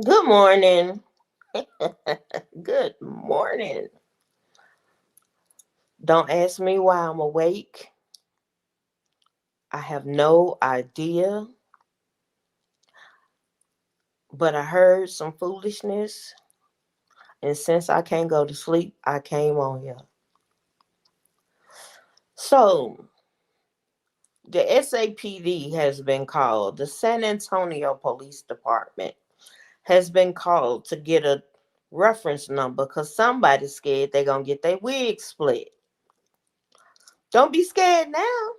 Good morning. Good morning. Don't ask me why I'm awake. I have no idea, but I heard some foolishness, and since I can't go to sleep, I came on here. So, the SAPD has been called, the San Antonio Police Department has been called to get a reference number because somebody's scared they're going to get their wig split. Don't be scared now.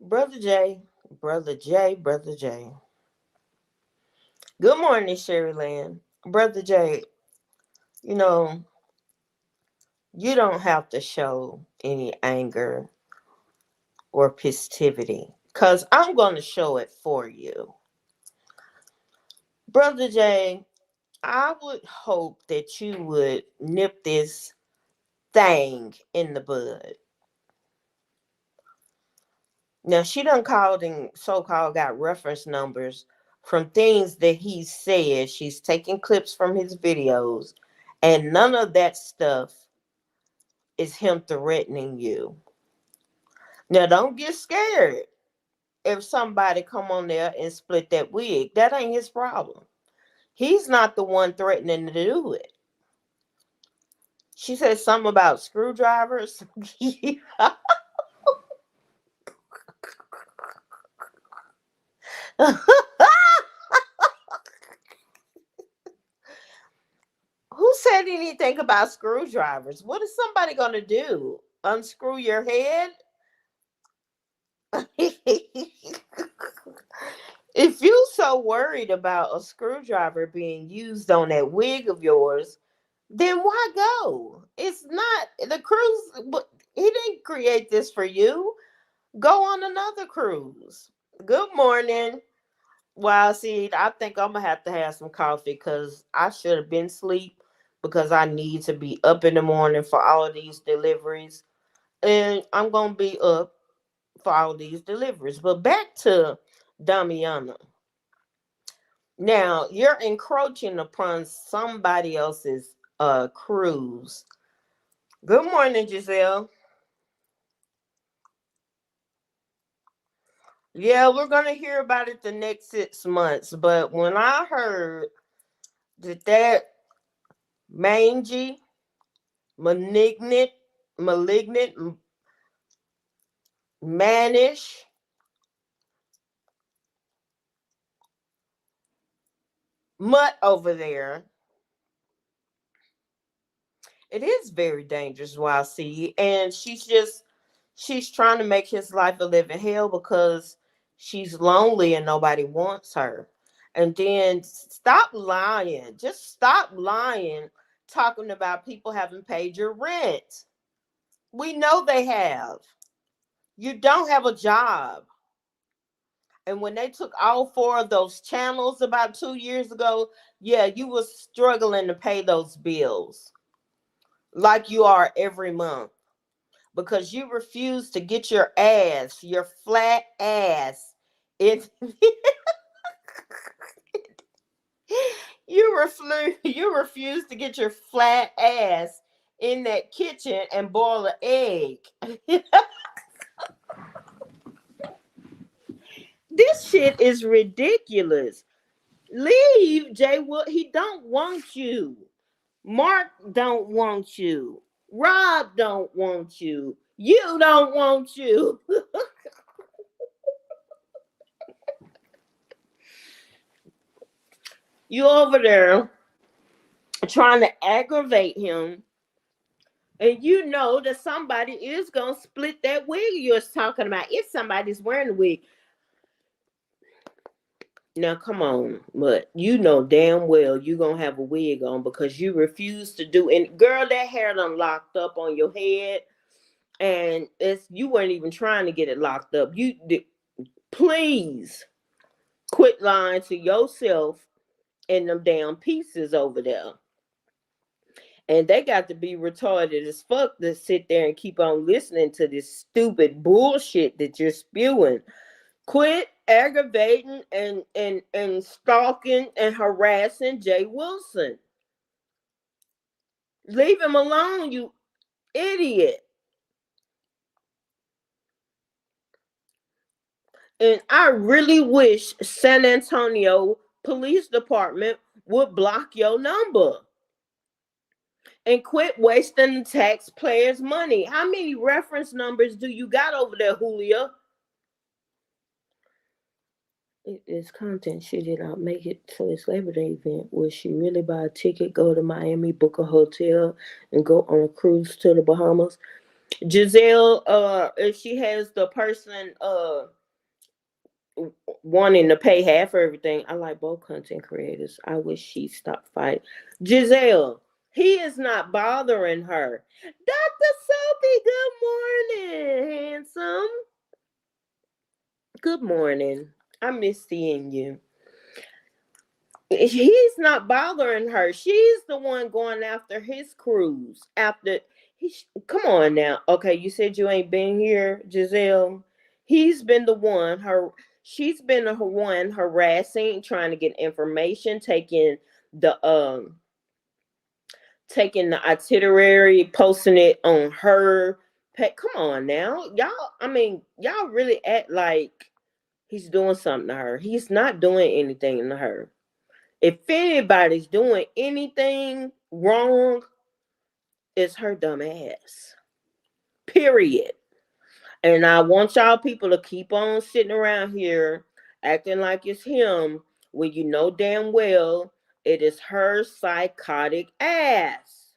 Brother J, Brother J, Brother J. Good morning, Sherry Land. Brother J, you know, you don't have to show any anger or festivity because I'm going to show it for you. Brother J, I would hope that you would nip this thing in the bud. Now, she done called and so-called got reference numbers from things that he said. She's taking clips from his videos, and none of that stuff is him threatening you. Now, don't get scared if somebody come on there and split that wig. That ain't his problem. He's not the one threatening to do it. She said something about screwdrivers. Who said anything about screwdrivers? What is somebody going to do? Unscrew your head? If you so worried about a screwdriver being used on that wig of yours, then why go? It's not the cruise. He didn't create this for you. Go on another cruise. Good morning. Well, see, I think I'm gonna have to have some coffee because I should have been asleep because I need to be up in the morning for all of these deliveries, and I'm gonna be up for all these deliveries. But back to Damiana. Now you're encroaching upon somebody else's cruise. Good morning, Giselle. Yeah, we're gonna hear about it the next 6 months. But when I heard that mangy, malignant, mannish, mutt over there, it is very dangerous. While see, and she's trying to make his life a living hell because she's lonely and nobody wants her. And then stop lying. Just stop lying, talking about people having paid your rent. We know they have. You don't have a job. And when they took all four of those channels about 2 years ago, yeah, you were struggling to pay those bills. like you are every month, because you refuse to get your ass, your flat ass, it. You refuse to get your flat ass in that kitchen and boil an egg. This shit is ridiculous. Leave, Jay. He don't want you. Mark don't want you. Rob don't want you. You don't want you. You over there trying to aggravate him, and you know that somebody is gonna split that wig you're talking about if somebody's wearing a wig. Now come on, but you know damn well you gonna have a wig on because you refuse to do. And girl, that hair done locked up on your head, and it's you weren't even trying to get it locked up. You did. Please quit lying to yourself and them damn pieces over there. And they got to be retarded as fuck to sit there and keep on listening to this stupid bullshit that you're spewing. Quit aggravating and stalking and harassing Jay Wilson. Leave him alone, you idiot. And I really wish San Antonio Police Department would block your number and quit wasting the taxpayers' money. How many reference numbers do you got over there, Julia? It's content. She did not make it to this Labor Day event. Will she really buy a ticket, go to Miami, book a hotel, and go on a cruise to the Bahamas? Giselle, if she has the person wanting to pay half for everything, I like both content creators. I wish she stopped fighting. Giselle, he is not bothering her. Dr. Sophie, good morning, handsome. Good morning. I miss seeing you. He's not bothering her. She's the one going after his cruise. After come on now. Okay, you said you ain't been here, Giselle. He's been the one. She's been the one harassing, trying to get information, the um taking the itinerary, posting it on her pay. Come on now, y'all. I mean, y'all really act like he's doing something to her. He's not doing anything to her. If anybody's doing anything wrong, it's her dumb ass. Period. And I want y'all people to keep on sitting around here acting like it's him when you know damn well it is her psychotic ass.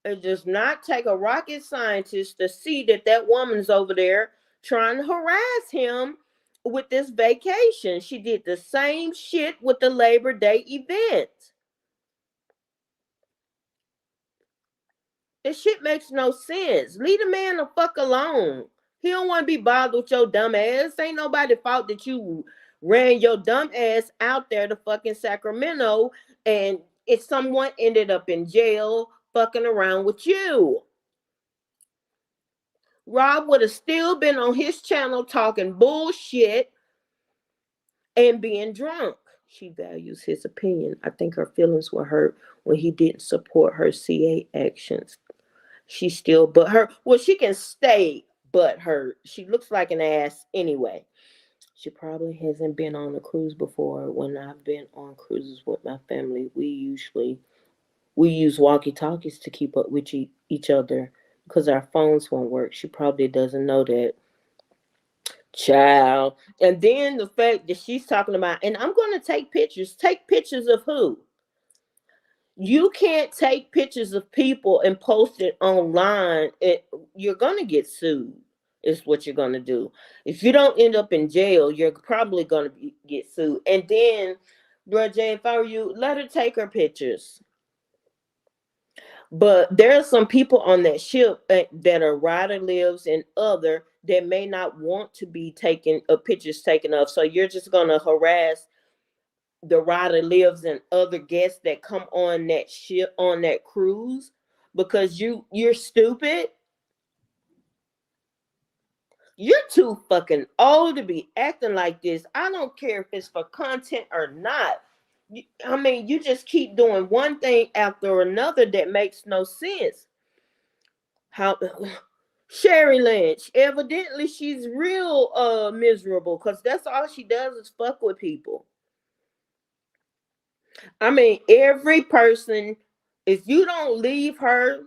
It does not take a rocket scientist to see that that woman's over there trying to harass him with this vacation. She did the same shit with the Labor Day event. This shit makes no sense. Leave the man the fuck alone. He don't want to be bothered with your dumb ass. Ain't nobody fault that you ran your dumb ass out there to fucking Sacramento, and if someone ended up in jail fucking around with you. Rob would have still been on his channel talking bullshit and being drunk. She values his opinion. I think her feelings were hurt when he didn't support her CA actions. She still but her. Well, she can stay but her. She looks like an ass anyway. She probably hasn't been on a cruise before. When I've been on cruises with my family, we use walkie-talkies to keep up with each other because our phones won't work. She probably doesn't know that. Child. And then the fact that she's talking about, and I'm going to take pictures. Take pictures of who? You can't take pictures of people and post it online. You're going to get sued, is what you're going to do. If you don't end up in jail, you're probably going to get sued. And then, bro, Jay, if I were you, let her take her pictures. But there are some people on that ship that are rider lives and other that may not want to be taken pictures taken of. So you're just gonna harass the rider lives and other guests that come on that ship, on that cruise, because you're stupid. You're too fucking old to be acting like this. I don't care if it's for content or not. I mean, you just keep doing one thing after another that makes no sense. How Sherry Lynch, evidently she's real miserable, because that's all she does is fuck with people. I mean, every person, if you don't leave her,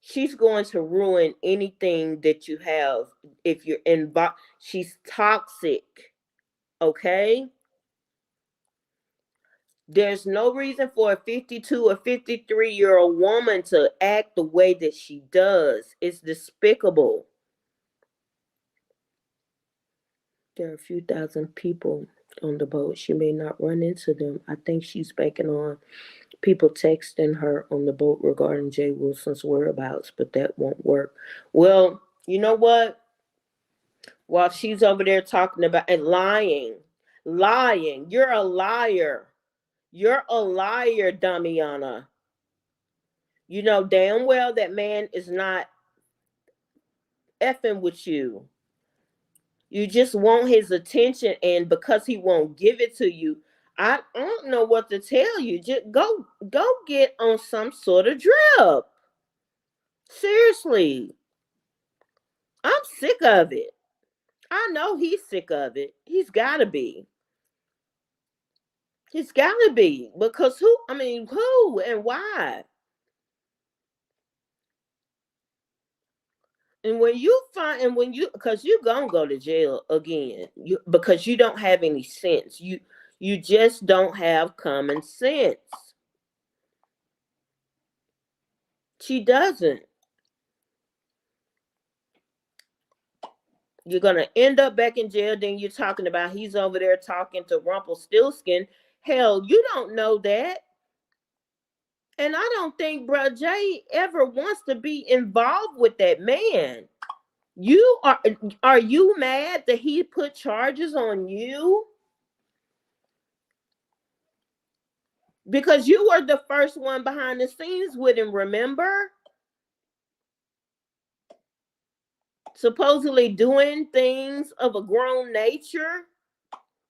she's going to ruin anything that you have. If you're involved, she's toxic. Okay? There's no reason for a 52 or 53-year-old woman to act the way that she does. It's despicable. There are a few thousand people on the boat. She may not run into them. I think she's banking on people texting her on the boat regarding Jay Wilson's whereabouts, but that won't work. Well, you know what? While she's over there talking about and lying, you're a liar. You're a liar, Damiana. You know damn well that man is not effing with you. You just want his attention, and because he won't give it to you, I don't know what to tell you. Just go get on some sort of drip. Seriously. I'm sick of it. I know he's sick of it. He's gotta be. He's gotta be. Because who, I mean, who and why? And when you find, and when you, because you gonna go to jail again, you, because you don't have any sense. You just don't have common sense. She doesn't. You're gonna end up back in jail. Then you're talking about he's over there talking to Rumpelstiltskin. Hell, you don't know that. And I don't think Bruh Jay ever wants to be involved with that man. You are you mad that he put charges on you? Because you were the first one behind the scenes with him, remember? Supposedly doing things of a grown nature.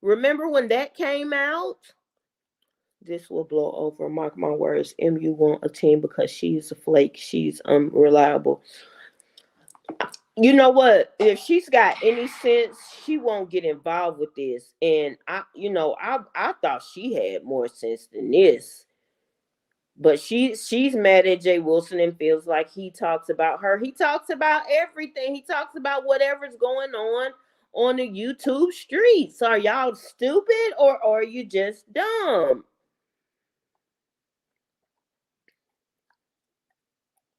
Remember when that came out? This will blow over, mark my words. MU won't attend because she's a flake. She's unreliable. You know what? If she's got any sense, she won't get involved with this. And I thought she had more sense than this. But she's mad at Jay Wilson and feels like he talks about her. He talks about everything. He talks about whatever's going on the YouTube streets. Are y'all stupid or are you just dumb?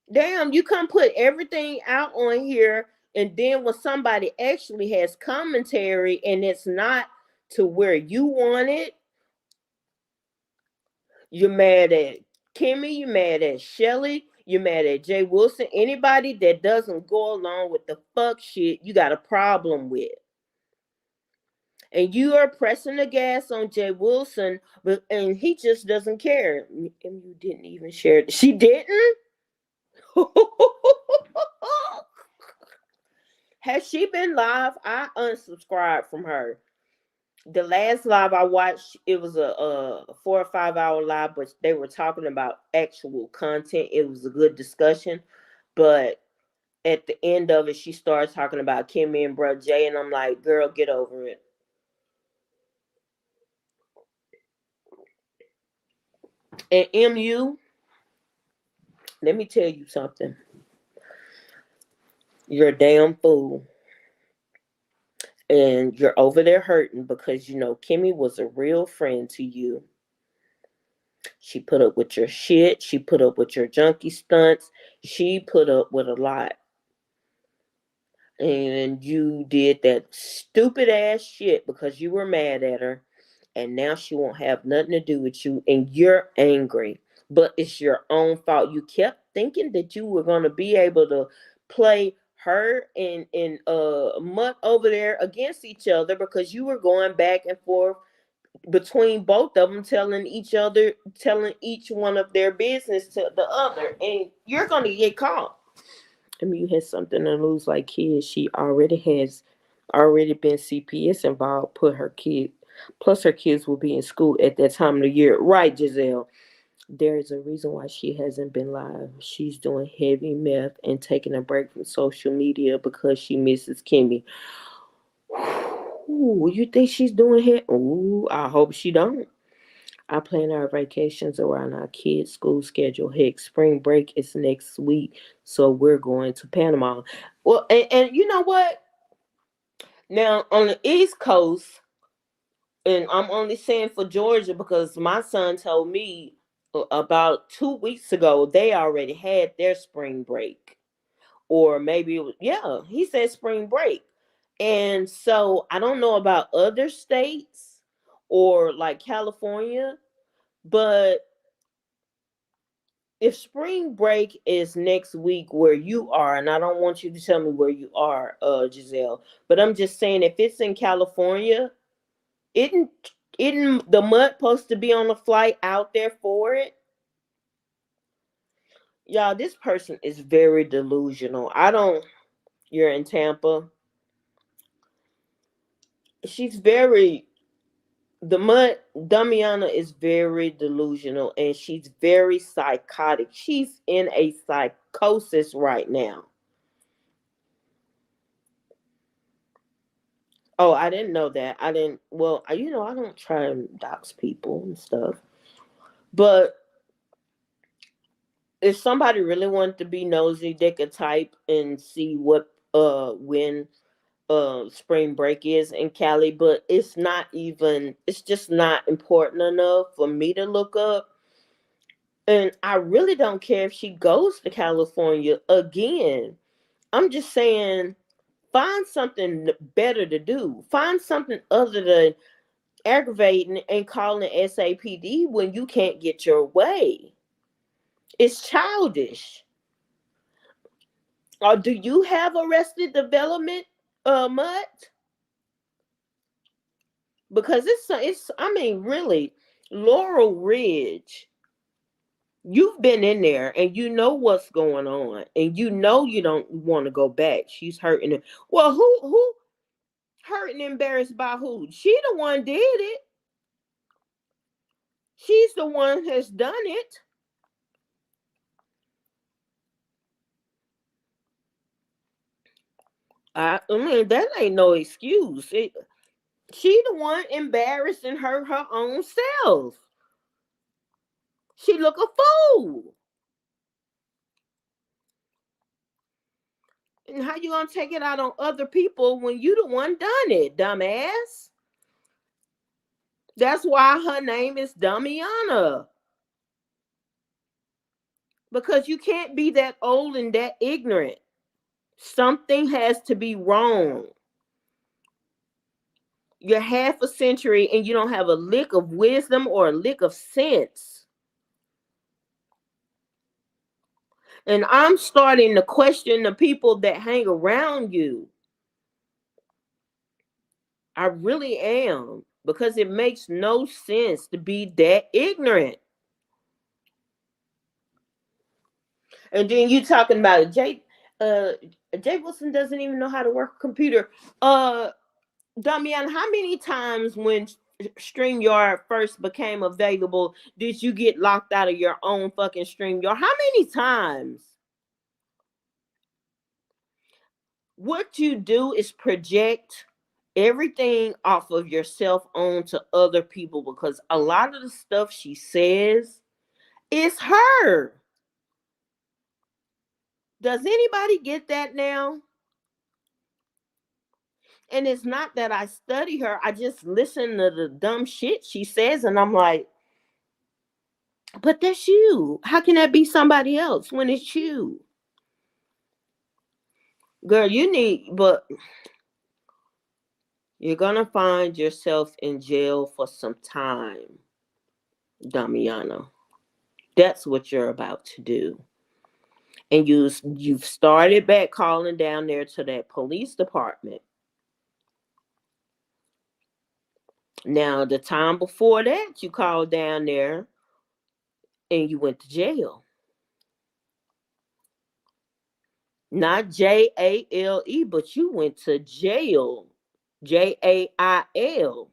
Damn, you come put everything out on here, and then when somebody actually has commentary and it's not to where you want it, you're mad at Kimmy, you're mad at Shelly, you're mad at Jay Wilson. Anybody that doesn't go along with the fuck shit, you got a problem with. And you are pressing the gas on Jay Wilson, and he just doesn't care. And you didn't even share it. She didn't? Has she been live? I unsubscribed from her. The last live I watched, it was a 4 or 5 hour live, but they were talking about actual content. It was a good discussion, but at the end of it, she started talking about Kimmy and Bruh Jay, and I'm like, girl, get over it. And MU, let me tell you something. You're a damn fool. And you're over there hurting because Kimmy was a real friend to you. She put up with your shit. She put up with your junkie stunts. She put up with a lot. And you did that stupid ass shit because you were mad at her. And now she won't have nothing to do with you. And you're angry. But it's your own fault. You kept thinking that you were going to be able to play her and Mutt over there against each other because you were going back and forth between both of them, telling each one of their business to the other, and you're gonna get caught. I mean, you had something to lose like kids. She already been CPS involved. Plus her kids will be in school at that time of the year, right, Giselle? There is a reason why she hasn't been live. She's doing heavy meth and taking a break from social media because she misses Kimmy. Ooh, you think she's doing it? Ooh, I hope she don't. I plan our vacations around our kids' school schedule. Heck, spring break is next week, so we're going to Panama. Well, and you know what? Now on the East Coast, and I'm only saying for Georgia because my son told me about 2 weeks ago they already had their spring break, or maybe it was, yeah, he said spring break. And so I don't know about other states or like California, but if spring break is next week where you are, and I don't want you to tell me where you are, Giselle, but I'm just saying if it's in California, isn't isn't the mud supposed to be on the flight out there for it? Y'all, this person is very delusional. I don't. You're in Tampa. She's very the mud Damiana is very delusional and she's very psychotic. She's in a psychosis right now. Oh, I didn't know that. I didn't. Well, I don't try and dox people and stuff. But if somebody really wanted to be nosy, they could type and see what when spring break is in Cali. But it's not even. It's just not important enough for me to look up. And I really don't care if she goes to California again. I'm just saying, find something better to do. Find something other than aggravating and calling SAPD when you can't get your way. It's childish. Or do you have Arrested Development, Mutt? Because it's I mean really, Laurel Ridge. You've been in there and you know what's going on, and you know you don't want to go back. She's hurting it. Well, who hurt and embarrassed by who? She the one did it. She's the one has done it. I mean that ain't no excuse. She the one embarrassing her own self. She look a fool. And how you gonna take it out on other people when you the one done it, dumbass? That's why her name is Damiana. Because you can't be that old and that ignorant. Something has to be wrong. You're half a century and you don't have a lick of wisdom or a lick of sense. And I'm starting to question the people that hang around you. I really am. Because it makes no sense to be that ignorant. And then you talking about it. Uh Jay Wilson doesn't even know how to work a computer. Damian, how many times when StreamYard first became available did you get locked out of your own fucking StreamYard? How many times? What you do is project everything off of yourself onto other people because a lot of the stuff she says is her. Does anybody get that now? And it's not that I study her, I just listen to the dumb shit she says, and I'm like, but that's you. How can that be somebody else when it's you? Girl, but you're gonna find yourself in jail for some time, Damiana. That's what you're about to do. And you've started back calling down there to that police department. Now, the time before that, you called down there and you went to jail. Not JALE, but you went to jail. JAIL.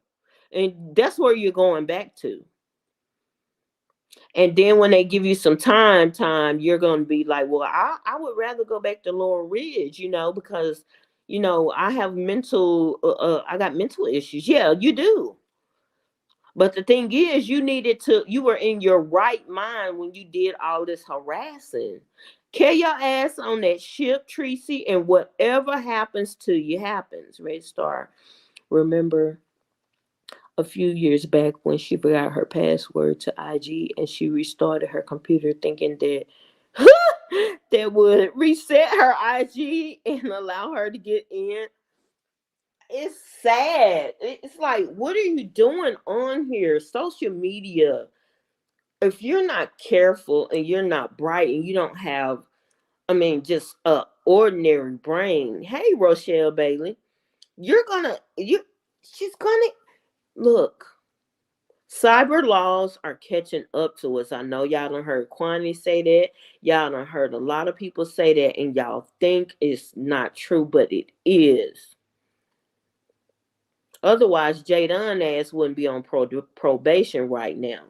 And that's where you're going back to. And then when they give you some time, you're going to be like, well, I would rather go back to Laurel Ridge, because, I have I got mental issues. Yeah, you do. But the thing is, you were in your right mind when you did all this harassing. Carry your ass on that ship, Tracy, and whatever happens to you happens. Red Star. Remember a few years back when she forgot her password to IG and she restarted her computer thinking that that would reset her IG and allow her to get in. It's sad. It's like, what are you doing on here? Social media. If you're not careful and you're not bright and you don't have, just a ordinary brain. Hey, Rochelle Bailey, she's gonna look. Cyber laws are catching up to us. I know y'all done heard Kwani say that. Y'all done heard a lot of people say that, and y'all think it's not true, but it is. Otherwise, Jadon ass wouldn't be on probation right now.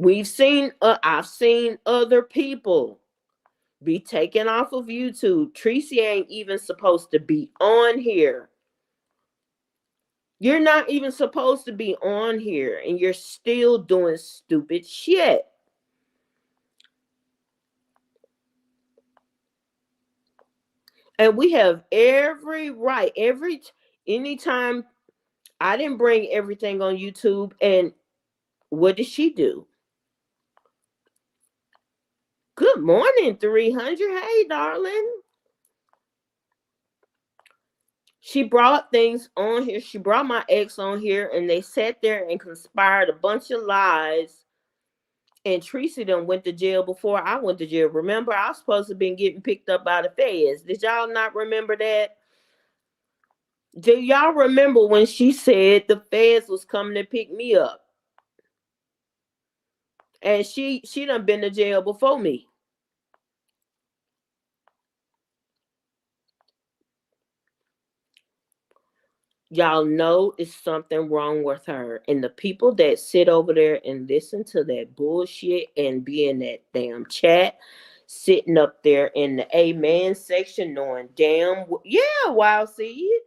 I've seen other people be taken off of YouTube. Tracy ain't even supposed to be on here. You're not even supposed to be on here, and you're still doing stupid shit. And we have every right, anytime. I didn't bring everything on YouTube, and what did she do? Good morning, 300. Hey, darling. She brought things on here. She brought my ex on here, and they sat there and conspired a bunch of lies. And Tracy done went to jail before I went to jail. Remember, I was supposed to been getting picked up by the feds. Did y'all not remember that? Do y'all remember when she said the feds was coming to pick me up? And she done been to jail before me. Y'all know it's something wrong with her. And the people that sit over there and listen to that bullshit and be in that damn chat, sitting up there in the amen section, knowing damn, yeah, Wild Seed.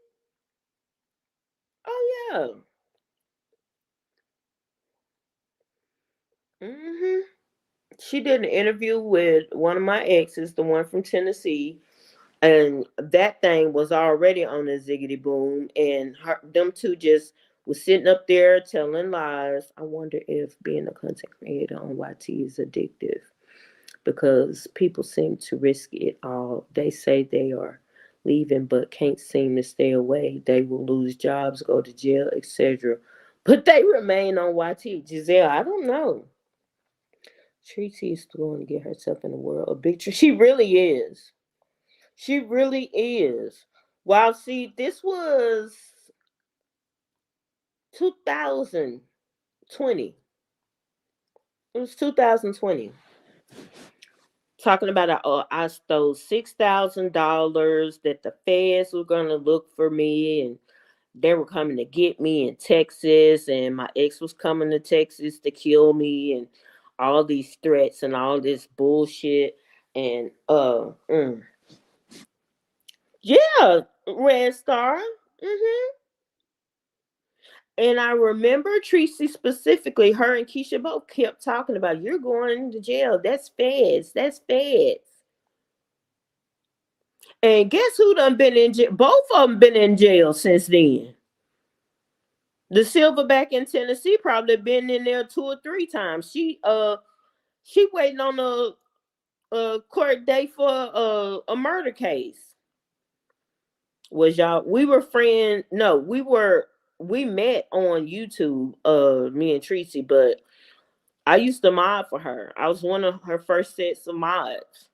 Oh yeah. She did an interview with one of my exes, the one from Tennessee, and that thing was already on the ziggity boom, and them two just was sitting up there telling lies. I wonder if being a content creator on YT is addictive because people seem to risk it all. They say they are leaving but can't seem to stay away. They will lose jobs, go to jail, etc. But they remain on YT. Giselle, I don't know. Tracy is going to get herself in the world a big. She really is. She really is. Wow, see, this was 2020. It was 2020. Talking about I stole $6,000 that the feds were gonna look for me and they were coming to get me in Texas and my ex was coming to Texas to kill me and all these threats and all this bullshit and yeah, Red Star. Mm-hmm. And I remember Tracy specifically, her and Keisha both kept talking about you're going to jail. That's feds. That's feds. And guess who done been in jail? Both of them been in jail since then. The Silverback in Tennessee probably been in there 2 or 3 times. She waiting on a court date for a murder case. Was y'all? We were friends. No, we met on YouTube. Me and Tracy, but I used to mod for her. I was one of her first sets of mods.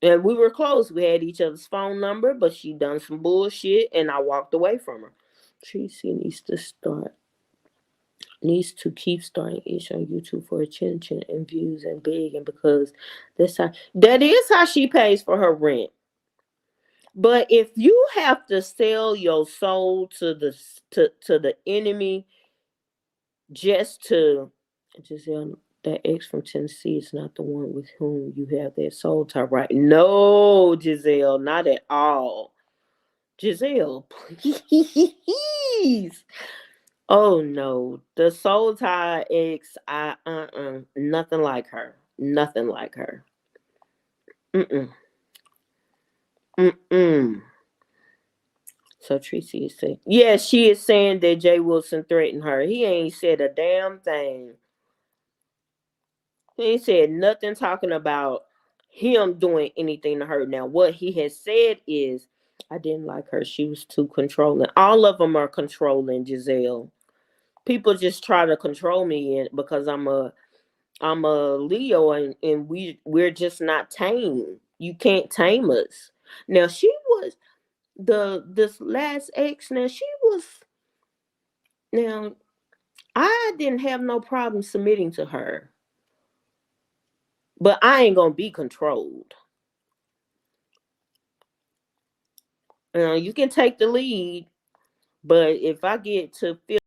And we were close. We had each other's phone number, but she done some bullshit and I walked away from her. Tracy needs to keep starting ish on YouTube for attention and views and big, and because that is how she pays for her rent. But if you have to sell your soul to the enemy just to Giselle, that ex from Tennessee is not the one with whom you have that soul tie, right? No, Giselle, not at all. Giselle, please. Oh no, the soul tie ex, nothing like her. Nothing like her. Mm-mm. Mm-mm. So Tracy is saying, yeah, she is saying that Jay Wilson threatened her. He ain't said a damn thing. He ain't said nothing talking about him doing anything to her. Now, what he has said is, I didn't like her. She was too controlling. All of them are controlling, Giselle. People just try to control me because I'm a Leo, and we're just not tame. You can't tame us. Now she was this last ex. Now she was now I didn't have no problem submitting to her, but I ain't gonna be controlled. You can take the lead, but if I get to feel